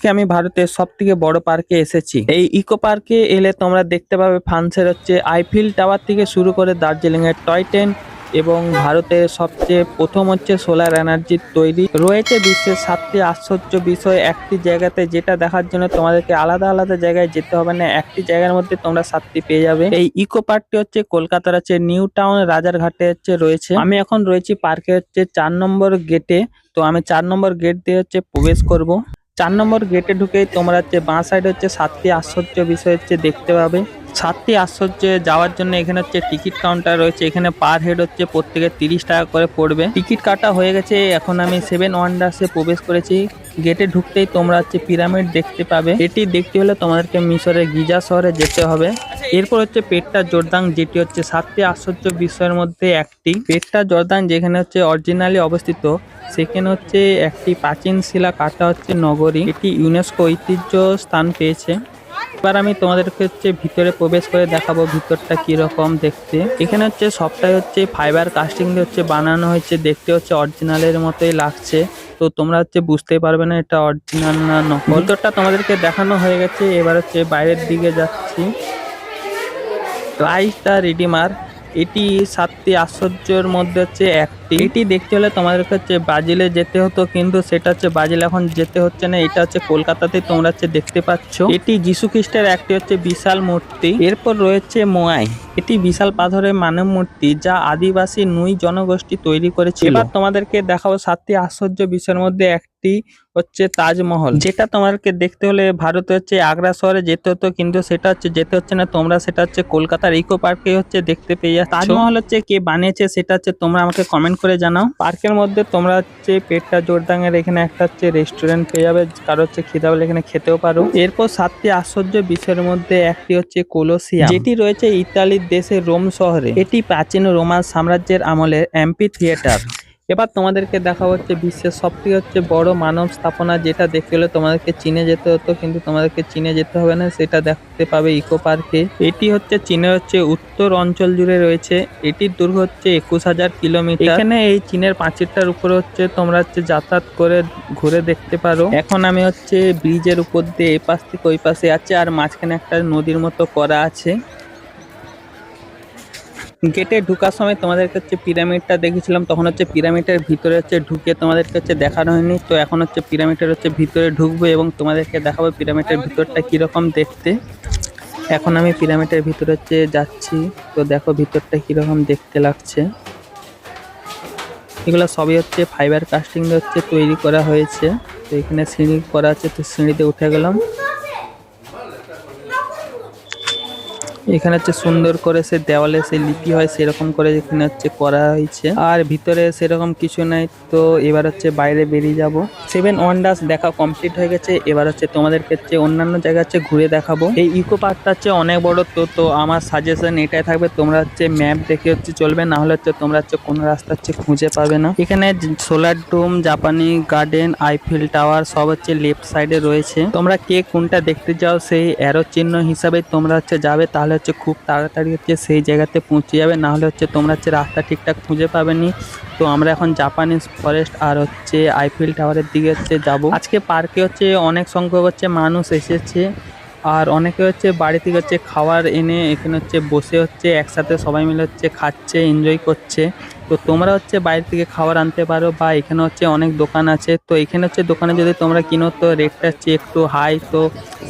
আজকে আমি ভারতের সবথেকে বড় পার্কে এসেছি। এই ইকো পার্কে এলে তোমরা দেখতে পাবে ফ্রান্সের আইফেল টাওয়ার থেকে শুরু করে দার্জিলিং এর টয় ট্রেন এবং ভারতের সবচেয়ে প্রথম সোলার এনার্জির তৈরি রয়েছে। বিশ্বের 7টি আশ্চর্য বিষয় একটি জায়গাতে, যেটা দেখার জন্য তোমাদেরকে আলাদা আলাদা জায়গায় যেতে হবে না, একটি জায়গার মধ্যে তোমরা 7টি পেয়ে যাবে। এই ইকো পার্কটি কলকাতার নিউ টাউন রাজারঘাটে রয়েছে। আমি এখন রয়েছি পার্কে 4 নম্বর গেটে। তো আমি 4 নম্বর গেট দিয়ে প্রবেশ করব। 4 নম্বর গেটে ঢুকেই তোমরা বাঁ সাইড 7টি আশ্চর্য বিষয় দেখতে পাবে। 7টি আশ্চর্যে যাওয়ার জন্য এখানে টিকিট কাউন্টার রয়েছে। এখানে পার হেড প্রত্যেকে 30 টাকা করে পড়বে। টিকিট কাটা হয়ে গেছে। এখন আমি 7 ওয়ান্ডার্সে প্রবেশ করেছি। গেটে ঢুকতেই তোমরা পিরামিড দেখতে পাবে। এটি দেখতে হলে তোমাদেরকে মিশরের গিজা শহরে যেতে হবে। এরপর পেট্টা জর্দান, যেটি 7টি আশ্চর্য বিষয়ের মধ্যে একটি। পেট্টা জর্দান যেখানে অরিজিনালি অবস্থিত, সেখানে একটি প্রাচীন শিলা কাটা নগরী। এটি ইউনেস্কো ঐতিহ্য স্থান পেয়েছে। এবার আমি তোমাদেরকে ভিতরে প্রবেশ করে দেখাবো ভিতরটা কি রকম দেখতে। এখানে সবটাই ফাইবার কাস্টিং দিয়ে বানানো হয়েছে। দেখতে অরিজিনালের মতোই লাগছে। তো তোমরা বুঝতে পারবে না এটা অরিজিনাল না নকল। ভিতরটা তোমাদেরকে দেখানো হয়ে গেছে। এবার বাইরের দিকে যাচ্ছি। ক্রাইস্ট দ্য রিডিমার, এটি 7টি আশ্চর্যের মধ্যে একটি। এটি দেখতে হলে তোমাদেরকে ব্রাজিলে যেতে হতো, কিন্তু সেটা ব্রাজিল এখন যেতে হচ্ছে না। এটা কলকাতাতে তোমরা দেখতে পাচ্ছ। এটি যীশু খ্রিস্টের একটি বিশাল মূর্তি। এরপর রয়েছে মোয়াই, এটি বিশাল পাথরের মানব মূর্তি, যা আদিবাসী নুই জনগোষ্ঠী তৈরি করেছিল। এবার তোমাদেরকে দেখাবো 7টি আশ্চর্য বিষয়ের মধ্যে একটি তাজমহল, যেটা তোমাদেরকে দেখতে হলে ভারতে আগ্রা শহরে যেতে হতো, কিন্তু সেটা যেতে হচ্ছে না। তোমরা সেটা কলকাতার ইকো পার্কে দেখতে পেয়ে যাচ্ছ। তাজমহল কে বানিয়েছে সেটা তোমরা আমাকে কমেন্ট করে জানাও। পার্কের মধ্যে তোমরা পেট্টা জোরদাঙের এখানে একটা রেস্টুরেন্ট পেয়ে যাবে। কারো খিদা হলে এখানে খেতেও পারো। এরপর 7টি আশ্চর্য বিষয়ের মধ্যে একটি কোলোসিয়াম, যেটি রয়েছে ইতালির দেশের রোম শহরে। এটি প্রাচীন রোমান সাম্রাজ্যের আমলের অ্যাম্পি থিয়েটার। এবার তোমাদেরকে দেখা বিশ্বের সবথেকে বড় মানব স্থাপনা, যেটা দেখতে হলে তোমাদেরকে চীনে যেতে হতো, কিন্তু তোমাদেরকে চীনে যেতে হবে না, সেটা দেখতে পাবে ইকো পার্কে। এটি চীনের উত্তর অঞ্চল জুড়ে রয়েছে। এটির দৈর্ঘ্য 21,000 কিলোমিটার। এখানে এই চীনের প্রাচীরটার উপরে তোমরা যাতায়াত করে ঘুরে দেখতে পারো। এখন আমি ব্রিজের উপর দিয়ে এই পাশ থেকে ওই পাশে আছে, আর মাঝখানে একটা নদীর মতো করা আছে। গেটে ঢুকার সময় তোমাদেরকে পিরামিডটা দেখেছিলাম, তখন পিরামিডের ভিতরে ঢুকে তোমাদেরকে দেখানো হয়নি। তো এখন পিরামিডের ভিতরে ঢুকবো এবং তোমাদেরকে দেখাবো পিরামিডের ভিতরটা কিরকম দেখতে। এখন আমি পিরামিডের ভিতরে যাচ্ছি। তো দেখো ভিতরটা কিরকম দেখতে লাগছে। এগুলো সবই ফাইবার কাস্টিং দিয়ে তৈরি করা হয়েছে। তো এখানে সিঁড়ি করা আছে, তো সিঁড়িতে উঠে গেলাম। এখানে সুন্দর করে সে দেওয়ালে লিপি হয়, সেরকম করে এখানে করা হয়েছে। আর ভিতরে সেরকম কিছু নাই। তো এবার বাইরে বেরিয়ে যাব। 7 ওয়ান্ডার্স দেখা কমপ্লিট হয়ে গেছে। এবার তোমাদেরকে অন্যান্য জায়গা ঘুরে দেখাবো। এই ইকো পার্কটা অনেক বড়। তো আমার সাজেশন এটাই থাকবে, তোমরা ম্যাপ দেখে চলবে, না হলে তোমরা কোনো রাস্তা খুঁজে পাবে না। এখানে সোলার ডোম, জাপানি গার্ডেন, আইফেল টাওয়ার সব লেফট সাইডে রয়েছে। তোমরা কে কোনটা দেখতে যাও সেই অ্যারো চিহ্ন হিসাবে তোমরা যাবে, তাহলে খুব তাড়াতাড়ি সেই জায়গাতে পৌঁছে যাবে, না হলে তোমরা রাস্তা ঠিকঠাক খুঁজে পাবেনি। তো আমরা এখন জাপানিজ ফরেস্ট আর আইফেল টাওয়ারের দিকে যাব। আজকে পার্কে অনেক সংখ্যক মানুষ এসেছে, আর অনেকে বাড়ি থেকে খাবার এনে এখানে বসে একসাথে সবাই মিলে খাচ্ছে, এনজয় করছে। তো তোমরা বাইরে থেকে খাবার আনতে পারো, বা এখানে অনেক দোকান আছে। তো এখানে দোকানে যদি তোমরা কিনো তো রেটটা একটু হাই, তো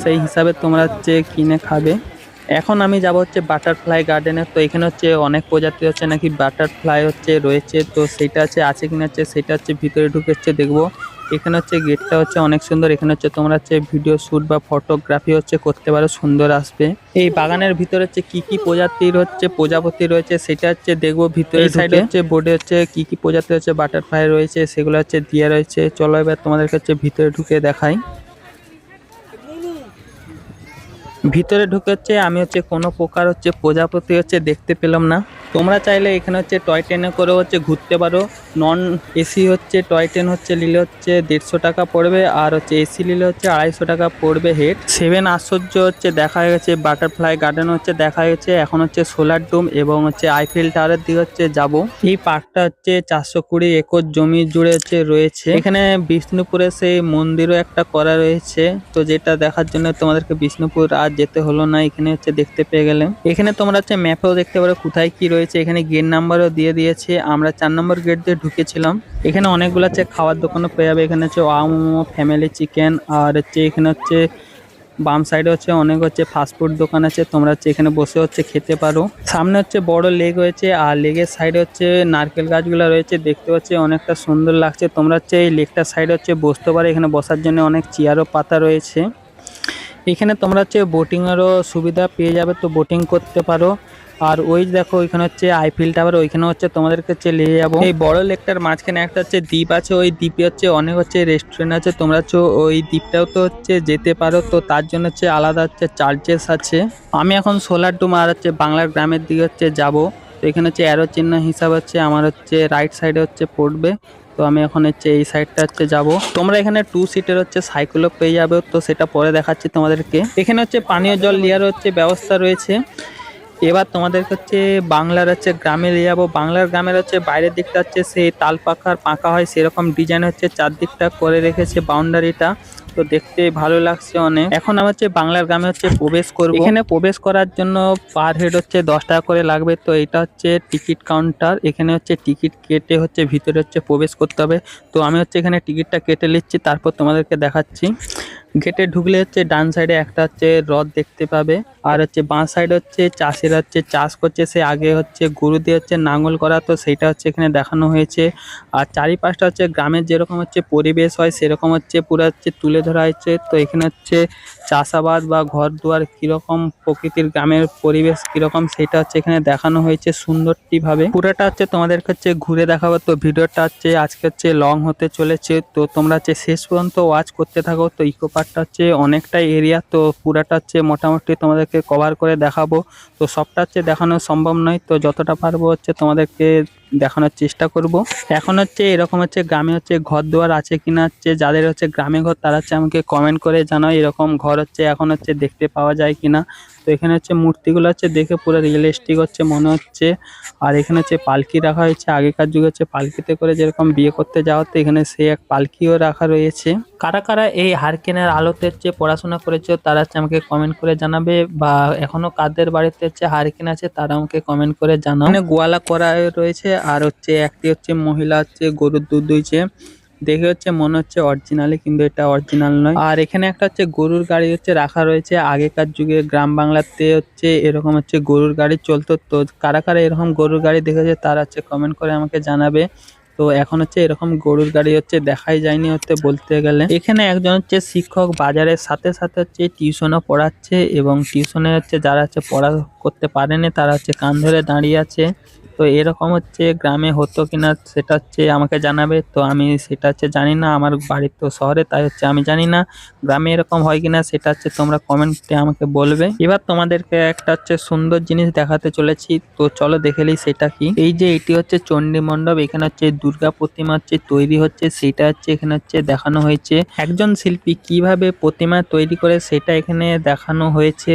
সেই হিসাবে তোমরা কিনে খাবে। এখন আমি যাব বাটারফ্লাই গার্ডেনে। তো এখানে অনেক প্রজাতি নাকি বাটারফ্লাই রয়েছে। তো সেটা আছে কিনা সেটা ভিতরে ঢুকে দেখবো। এখানে গেটটা অনেক সুন্দর। এখানে তোমরা ভিডিও শুট বা ফটোগ্রাফি করতে পারো, সুন্দর আসবে। এই বাগানের ভিতরে কি কি প্রজাতির প্রজাপতি রয়েছে সেটা দেখবো। ভিতরে সাইডে বোর্ডে কি কি প্রজাতি বাটারফ্লাই রয়েছে, সেগুলো দিয়ে রয়েছে। চলো এবার তোমাদের কাছে ভিতরে ঢুকে দেখাই। ভিতরে ঢুকে আমি কোনো প্রকার প্রজাপতি দেখতে পেলাম না। তোমরা চাইলে এখানে টয় ট্রেনে করে ঘুরতে পারো। নন এসি হচ্ছে টয় ট্রেন হচ্ছে নিলে হচ্ছে 150 টাকা পড়বে, আর হচ্ছে এসি নিলে হচ্ছে 250 টাকা পড়বে হেড। সেভেন আশ্চর্য হচ্ছে দেখা গেছে, বাটারফ্লাই গার্ডেন হচ্ছে দেখা গেছে, এখন হচ্ছে সোলার ডোম এবং হচ্ছে আইফেল টাওয়ারের দিকে হচ্ছে যাব। এই পার্কটা হচ্ছে 420 একর জমি জুড়ে হচ্ছে রয়েছে। এখানে বিষ্ণুপুরে সেই মন্দিরও একটা করা রয়েছে, তো যেটা দেখার জন্য তোমাদেরকে বিষ্ণুপুর আর যেতে হলো না, এখানে হচ্ছে দেখতে পেয়ে গেলে। এখানে তোমরা হচ্ছে ম্যাপেও দেখতে পারো কোথায় কি রয়েছে, এখানে গেট নাম্বারও দিয়ে দিয়েছে। আমরা 4 নম্বর গেট দিয়ে ঢুকেছিলাম। এখানে অনেকগুলো হচ্ছে খাওয়ার দোকানও পেয়ে যাবে, এখানে হচ্ছে মোমো, ফ্যামিলি চিকেন, আর হচ্ছে এখানে হচ্ছে বাম সাইডে হচ্ছে অনেক হচ্ছে ফাস্টফুড দোকান আছে, তোমরা হচ্ছে এখানে বসে হচ্ছে খেতে পারো। সামনে হচ্ছে বড় লেক হয়েছে, আর লেকের সাইডে হচ্ছে নারকেল গাছগুলো রয়েছে, দেখতে পাচ্ছি অনেকটা সুন্দর লাগছে। তোমরা হচ্ছে এই লেকটার সাইডে হচ্ছে বসতে পারো, এখানে বসার জন্য অনেক চেয়ারও পাতা রয়েছে। এখানে তোমরা হচ্ছে বোটিংয়েরও সুবিধা পেয়ে যাবে, তো বোটিং করতে পারো। আর ওই দেখো ওইখানে হচ্ছে আইফেল টাওয়ার, ওইখানে হচ্ছে তোমাদেরকে হচ্ছে নিয়ে যাবো। এই বড় লেকটার মাঝখানে একটা হচ্ছে দ্বীপ আছে, ওই দ্বীপে হচ্ছে অনেক হচ্ছে রেস্টুরেন্ট আছে, তোমরা হচ্ছে ওই দ্বীপটাও তো হচ্ছে যেতে পারো, তো তার জন্য হচ্ছে আলাদা হচ্ছে চার্জেস আছে। আমি এখন সোলার ডোম আর হচ্ছে বাংলার গ্রামের দিকে হচ্ছে যাব। তো এখানে হচ্ছে অ্যারো চিহ্ন হিসাব হচ্ছে আমার হচ্ছে রাইট সাইডে হচ্ছে পড়বে, তো আমি এখন হচ্ছে এই সাইডটা হচ্ছে যাব। তোমরা এখানে 2 সিটের হচ্ছে সাইকেলও পেয়ে যাবে, তো সেটা পরে দেখাচ্ছি তোমাদেরকে। এখানে হচ্ছে পানীয় জল নেওয়ার হচ্ছে ব্যবস্থা রয়েছে। এবার তোমাদেরকে হচ্ছে বাংলার হচ্ছে গ্রামে নিয়ে যাবো। বাংলার গ্রামের হচ্ছে বাইরের দিকটা হচ্ছে সেই তাল পাখার পাকা হয় সেরকম ডিজাইন হচ্ছে চারদিকটা করে রেখেছে বাউন্ডারিটা, তো দেখতে ভালো লাগছে অনেক। এখন আমি হচ্ছে বাংলার গ্রামে হচ্ছে প্রবেশ করব। এখানে প্রবেশ করার জন্য পার হেড হচ্ছে 10 টাকা করে লাগবে, তো এটা হচ্ছে টিকিট কাউন্টার। এখানে হচ্ছে টিকিট কেটে হচ্ছে ভিতরে হচ্ছে প্রবেশ করতে হবে। তো আমি হচ্ছে এখানে টিকিটটা কেটে নিচ্ছি, তারপর তোমাদেরকে দেখাচ্ছি। গেটে ঢুকলে হচ্ছে ডান সাইডে একটা হচ্ছে হ্রদ দেখতে পাবে, আর হচ্ছে বাঁ সাইডে হচ্ছে চাষিরা হচ্ছে চাষ করছে, সে আগে হচ্ছে গরু দিয়ে হচ্ছে নাঙল করা, তো সেইটা হচ্ছে এখানে দেখানো হয়েছে। আর চারিপাশটা হচ্ছে গ্রামের যেরকম হচ্ছে পরিবেশ হয় সেরকম হচ্ছে পুরো হচ্ছে তুলে ধরা হয়েছে। তো এখানে হচ্ছে চাষাবাদ বা ঘর দুয়ার কিরকম, প্রকৃতির গ্রামের পরিবেশ কিরকম, সেটা হচ্ছে এখানে দেখানো হয়েছে সুন্দরটি ভাবে। পুরোটা হচ্ছে তোমাদের কাছে ঘুরে দেখাবো, তো ভিডিওটা হচ্ছে আজকে হচ্ছে লং হতে চলেছে, তো তোমরা হচ্ছে শেষ পর্যন্ত ওয়াচ করতে থাকো। তো ইকো পার্কটা হচ্ছে অনেকটাই এরিয়া, তো পুরাটা হচ্ছে মোটামুটি তোমাদেরকে কভার করে দেখাবো। তো সবটা হচ্ছে দেখানো সম্ভব নয়, তো যতটা পারবো হচ্ছে তোমাদেরকে দেখানোর চেষ্টা করব। এখন হচ্ছে এরকম হচ্ছে গ্রামে হচ্ছে ঘর দুয়ার আছে কিনা, হচ্ছে যাদের হচ্ছে গ্রামে ঘর তারা হচ্ছে আমাকে কমেন্ট করে জানাও এরকম ঘর হচ্ছে এখন হচ্ছে দেখতে পাওয়া যায় কিনা। তো এখানে হচ্ছে মূর্তিগুলো হচ্ছে দেখে পুরো রিয়েলিস্টিক হচ্ছে মনে হচ্ছে। আর এখানে হচ্ছে পালকি রাখা হয়েছে, আগেকার যুগে হচ্ছে পালকিতে করে যেরকম বিয়ে করতে যাওয়া হতো, এখানে সেই এক পালকিও রাখা রয়েছে। কারা কারা এই হারিকেনের আলোতে হচ্ছে পড়াশোনা করেছে তারা হচ্ছে আমাকে কমেন্ট করে জানাবে, বা এখনো কাদের বাড়িতে হচ্ছে হারিকেন আছে তারা আমাকে কমেন্ট করে জানাও। এখানে গোয়ালা করা রয়েছে, আর হচ্ছে একটি হচ্ছে মহিলা হচ্ছে গরুর দুধ দুইছে, দেখে হচ্ছে মনে হচ্ছে অরিজিনালি, কিন্তু এটা অরিজিনাল নয়। আর এখানে একটা হচ্ছে গরুর গাড়ি হচ্ছে রাখা রয়েছে, আগেকার যুগে গ্রাম বাংলাতে হচ্ছে এরকম হচ্ছে গরুর গাড়ি চলতো, তো কারা কারা এরকম গরুর গাড়ি দেখেছে তারা হচ্ছে কমেন্ট করে আমাকে জানাবে। তো এখন হচ্ছে এরকম গরুর গাড়ি হচ্ছে দেখাই যায়নি হচ্ছে বলতে গেলে। এখানে একজন হচ্ছে শিক্ষক বাজারের সাথে সাথে হচ্ছে টিউশনও পড়াচ্ছে, এবং টিউশনে হচ্ছে যারা হচ্ছে পড়া করতে পারেনি তারা হচ্ছে কান ধরে দাঁড়িয়ে আছে। তো এরকম হচ্ছে গ্রামে হতো কিনা সেটা হচ্ছে আমাকে জানাবে, তো আমি সেটা হচ্ছে জানি না, আমার বাড়ি তো শহরে, তাই হচ্ছে আমি জানি না গ্রামে এরকম হয় কিনা, সেটা হচ্ছে তোমরা কমেন্টে আমাকে বলবে। এবার তোমাদেরকে একটা হচ্ছে সুন্দর জিনিস দেখাতে চলেছি, তো চলো দেখে নিই সেটা কি। এই যে এটি হচ্ছে চণ্ডী মণ্ডপ, এখানে হচ্ছে দুর্গা প্রতিমা হচ্ছে তৈরি হচ্ছে, সেটা হচ্ছে এখানে হচ্ছে দেখানো হয়েছে। একজন শিল্পী কিভাবে প্রতিমা তৈরি করে সেটা এখানে দেখানো হয়েছে।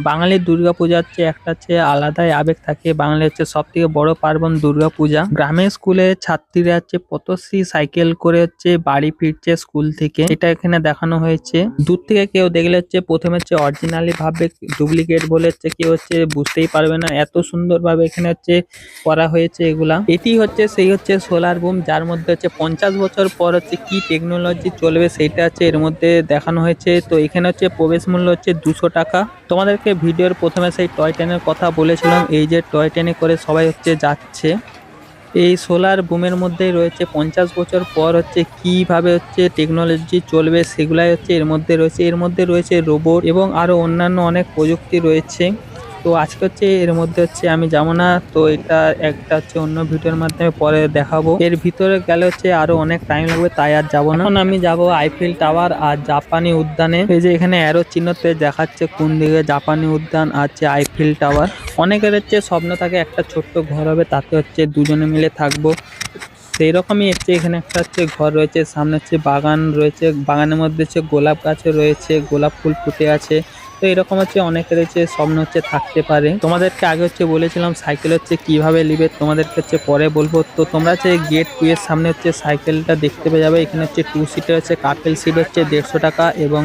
বাঙালির দুর্গাপূজা হচ্ছে একটা হচ্ছে আলাদাই আবেগ থাকে, বাঙালি হচ্ছে সব থেকে বড় পার্বণ দুর্গাপূজা। গ্রামের স্কুলে ছাত্রীরা হচ্ছে পথশ্রী সাইকেল করে হচ্ছে বাড়ি ফিরছে স্কুল থেকে, এটা এখানে দেখানো হয়েছে। দূর থেকে কেউ দেখলে হচ্ছে প্রথমে হচ্ছে অরিজিনালি ভাবে, ডুপ্লিকেট বলে হচ্ছে কেউ হচ্ছে বুঝতেই পারবে না, এত সুন্দর ভাবে এখানে হচ্ছে করা হয়েছে এগুলা। এটি হচ্ছে সেই হচ্ছে সোলার বুম, যার মধ্যে হচ্ছে 50 বছর পর হচ্ছে কি টেকনোলজি চলবে সেইটা হচ্ছে এর মধ্যে দেখানো হয়েছে। তো এখানে হচ্ছে প্রবেশ মূল্য হচ্ছে 200 টাকা। তোমাদেরকে ভিডিওর প্রথমে সেই টয় ট্রেনের কথা বলেছিলাম, এই যে টয় ট্রেনে করে সবাই হচ্ছে যাচ্ছে। এই সোলার বুমের মধ্যেই রয়েছে 50 বছর পর হচ্ছে কিভাবে হচ্ছে টেকনোলজি চলবে সেগুলাই হচ্ছে এর মধ্যে রয়েছে। এর মধ্যে রয়েছে রোবট এবং আরো অন্যান্য অনেক প্রযুক্তি রয়েছে। তো আজকে হচ্ছে এর মধ্যে হচ্ছে আমি যাবো না, তো এটা একটা হচ্ছে অন্য ভিডিওর মাধ্যমে পরে দেখাবো। এর ভিতরে গেলে হচ্ছে আরো অনেক টাইম লাগবে, তাই আর যাবো না। এখন আমি যাব আইফেল টাওয়ার আর জাপানি উদ্যানে। এই যে এখানে অ্যারো চিহ্নতে দেখাচ্ছে কোন দিকে জাপানি উদ্যান আছে আইফেল টাওয়ার। অনেকের হচ্ছে স্বপ্ন থাকে একটা ছোট্ট ঘর হবে, তাতে হচ্ছে দুজনে মিলে থাকবো। সেই রকমই হচ্ছে এখানে একটা হচ্ছে ঘর রয়েছে, সামনে হচ্ছে বাগান রয়েছে, বাগানের মধ্যে হচ্ছে গোলাপ গাছও রয়েছে, গোলাপ ফুল ফুটে আছে। তো এরকম হচ্ছে অনেকের হচ্ছে স্বপ্ন হচ্ছে থাকতে পারে। তোমাদেরকে আগে হচ্ছে বলেছিলাম সাইকেল হচ্ছে কিভাবে নিবে, তোমাদেরকে হচ্ছে পরে বলবো। তো তোমরা হচ্ছে গেট 2 এর সামনে হচ্ছে সাইকেলটা দেখতে পেয়ে যাবে। এখানে হচ্ছে 2 সিটের হচ্ছে, কাপেল সিট হচ্ছে 150 টাকা এবং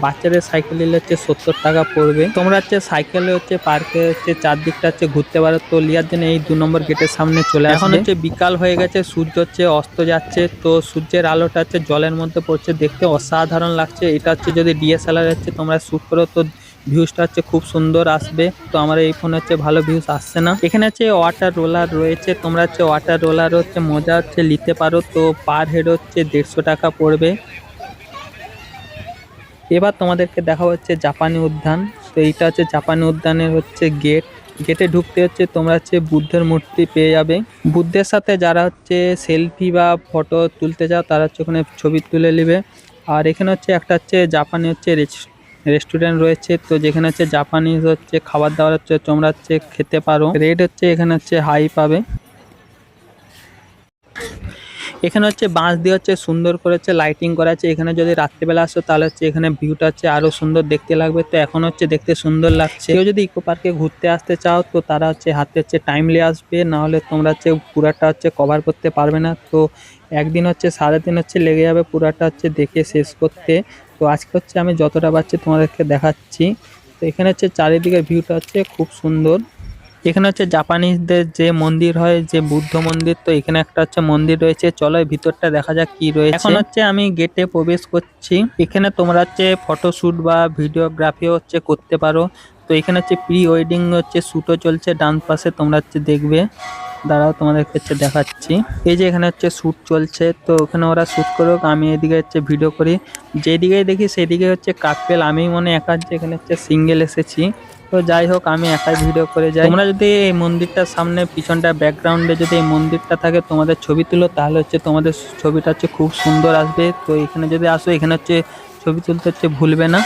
বাচ্চাদের সাইকেল নিলে হচ্ছে 70 টাকা পড়বে। তোমরা হচ্ছে সাইকেলে হচ্ছে পার্কে হচ্ছে চারদিকটা হচ্ছে ঘুরতে পারো। তো লিয়ার জন্য এই 2 নম্বর গেটের সামনে চলে আসবে। এখন হচ্ছে বিকাল হয়ে গেছে, সূর্য হচ্ছে অস্ত যাচ্ছে। তো সূর্যের আলোটা হচ্ছে জলের মধ্যে পড়ছে, দেখতে অসাধারণ লাগছে। এটা হচ্ছে যদি ডিএসএলআর হচ্ছে তোমরা শুট করো তো ভিউজটা হচ্ছে খুব সুন্দর আসবে। তো আমার এই ফোনে হচ্ছে ভালো ভিউজ আসছে না। এখানে হচ্ছে ওয়াটার রোলার রয়েছে, তোমরা হচ্ছে ওয়াটার রোলার হচ্ছে মজা হচ্ছে নিতে পারো। তো পার হেড হচ্ছে 150 টাকা পড়বে। এবার তোমাদেরকে দেখা হচ্ছে জাপানি উদ্যান। তো এইটা হচ্ছে জাপানি উদ্যানের হচ্ছে গেট। গেটে ঢুকতে হচ্ছে তোমরা হচ্ছে বুদ্ধের মূর্তি পেয়ে যাবে। বুদ্ধের সাথে যারা হচ্ছে সেলফি বা ফটো তুলতে চাও তারা হচ্ছে ওখানে ছবি তুলে নেবে। আর এখানে হচ্ছে একটা হচ্ছে জাপানি হচ্ছে রেস্টুরেন্ট রয়েছে, তো যেখানে হচ্ছে জাপানিজ হচ্ছে খাবার দাবার হচ্ছে তোমরা হচ্ছে খেতে পারো। রেট হচ্ছে এখানে হচ্ছে হাই পাবে। এখানে হচ্ছে বাঁশ দিয়ে হচ্ছে সুন্দর করে হচ্ছে লাইটিং করা আছে। এখানে যদি রাত্রিবেলা আসো তাহলে হচ্ছে এখানে ভিউটা হচ্ছে আরো সুন্দর দেখতে লাগবে। তো এখন হচ্ছে দেখতে সুন্দর লাগছে। কেউ যদি ইকো পার্কে ঘুরতে আসতে চাও তো তারা হচ্ছে হাতে হচ্ছে টাইমলি আসবে, না হলে তোমরা হচ্ছে পুরাটা হচ্ছে কভার করতে পারবে না। তো একদিন হচ্ছে 3.5 হচ্ছে লেগে যাবে পুরাটা হচ্ছে দেখে শেষ করতে। তো আজকে হচ্ছে আমি যতটা পারছি তোমাদেরকে দেখাচ্ছি। তো এখানে হচ্ছে চারিদিকের ভিউটা হচ্ছে খুব সুন্দর। এখানে হচ্ছে জাপানিজদের যে মন্দির হয়, যে বুদ্ধ মন্দির, তো এখানে একটা হচ্ছে মন্দির রয়েছে। চলো ভিতরটা দেখা যাক কি রয়েছে। এখন হচ্ছে আমি গেটে প্রবেশ করছি। এখানে তোমরা হচ্ছে ফটোশুট বা ভিডিওগ্রাফিও হচ্ছে করতে পারো। তো এখানে হচ্ছে প্রি ওয়েডিং হচ্ছে শ্যুটও চলছে, ডান পাশে তোমরা হচ্ছে দেখবে। দাঁড়াও তোমাদেরকে হচ্ছে দেখাচ্ছি। এই যে এখানে হচ্ছে শ্যুট চলছে, তো ওখানে ওরা শ্যুট করুক, আমি এদিকে হচ্ছে ভিডিও করি। যেদিকে দেখি সেদিকে হচ্ছে কাপেল, আমি মনে একা হচ্ছে এখানে হচ্ছে সিঙ্গেল এসেছি। তো যাই হোক আমি একাই ভিডিও করে যাই। তোমরা যদি এই মন্দিরটার সামনে পিছনটা ব্যাকগ্রাউন্ডে যদি এই মন্দিরটা থাকে তোমাদের ছবি তুলো, তাহলে হচ্ছে তোমাদের ছবিটা হচ্ছে খুব সুন্দর আসবে। তো এখানে যদি আসো এখানে হচ্ছে ছবি তুলতে হচ্ছে ভুলবে না।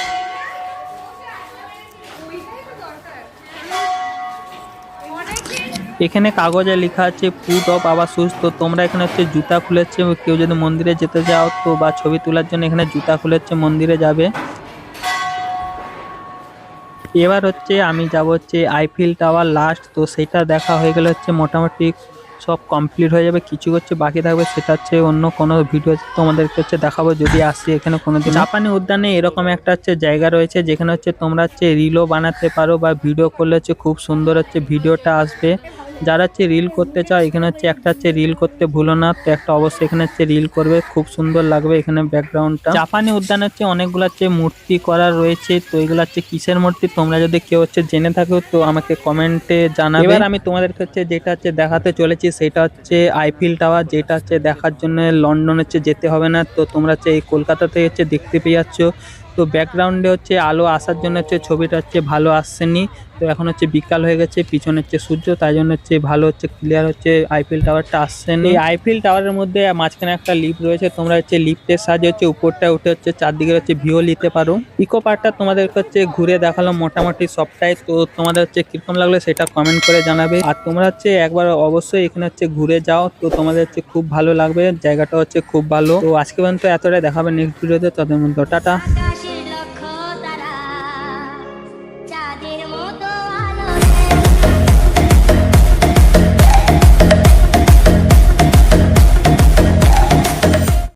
এখানে কাগজে লেখা আছে ফুট অফ আওয়ার শুজ। তো তোমরা এখানে হচ্ছে জুতা খুলেছে, কেউ যদি মন্দিরে যেতে যাও তো বা ছবি তোলার জন্য এখানে জুতা খুলেছে মন্দিরে যাবে। এবার হচ্ছে আমি যাব হচ্ছে আইফেল টাওয়ার লাস্ট। তো সেটা দেখা হয়ে গেলে হচ্ছে মোটামুটি সব কমপ্লিট হয়ে যাবে, কিছু হচ্ছে বাকি থাকবে, সেটা হচ্ছে অন্য কোনো ভিডিও তোমাদেরকে হচ্ছে দেখাবো যদি আসি এখানে কোনোদিন। জাপানি উদ্যানে এরকম একটা হচ্ছে জায়গা রয়েছে যেখানে হচ্ছে তোমরা হচ্ছে রিলও বানাতে পারো বা ভিডিও করলে হচ্ছে খুব সুন্দর হচ্ছে ভিডিওটা আসবে। যারা হচ্ছে রিল করতে চাও এখানে হচ্ছে একটা হচ্ছে রিল করতে ভুলো না, তো একটা অবশ্যই এখানে হচ্ছে রিল করবে, খুব সুন্দর লাগবে এখানে ব্যাকগ্রাউন্ডটা। জাপানি উদ্যানে হচ্ছে অনেকগুলো হচ্ছে মূর্তি করা রয়েছে। তো এগুলো হচ্ছে কিসের মূর্তি তোমরা যদি কেউ হচ্ছে জেনে থাকো তো আমাকে কমেন্টে জানাবে। এবার আমি তোমাদেরকে হচ্ছে যেটা হচ্ছে দেখাতে চলেছি সেটা হচ্ছে আইফেল টাওয়ার, যেটা হচ্ছে দেখার জন্য লন্ডন হচ্ছে যেতে হবে না। তো তোমরা হচ্ছে এই কলকাতা থেকে হচ্ছে দেখতে পেয়ে যাচ্ছ। তো ব্যাকগ্রাউন্ডে হচ্ছে আলো আসার জন্য হচ্ছে ছবিটা হচ্ছে ভালো আসছেনি। তো এখন হচ্ছে বিকাল হয়ে গেছে, পিছনে হচ্ছে সূর্য, তাই জন্য হচ্ছে ভালো হচ্ছে ক্লিয়ার হচ্ছে আইফেল টাওয়ারটা আসছেনি। এই আইফেল টাওয়ারের মধ্যে মাঝখানে একটা লিফট রয়েছে, তোমরা হচ্ছে লিফটের সাহায্যে হচ্ছে উপরটা উঠে হচ্ছে চারদিকে হচ্ছে ভিউ নিতে পারো। ইকো পার্কটা তোমাদেরকে হচ্ছে ঘুরে দেখালাম মোটামুটি সবটাই। তো তোমাদের হচ্ছে কিরকম লাগলো সেটা কমেন্ট করে জানাবে। আর তোমরা হচ্ছে একবার অবশ্যই এখানে হচ্ছে ঘুরে যাও, তো তোমাদের হচ্ছে খুব ভালো লাগবে, জায়গাটা হচ্ছে খুব ভালো। তো আজকে পর্যন্ত এতটাই, দেখাবে নেক্সট ভিডিওতে, তাদের মধ্যে টাটা।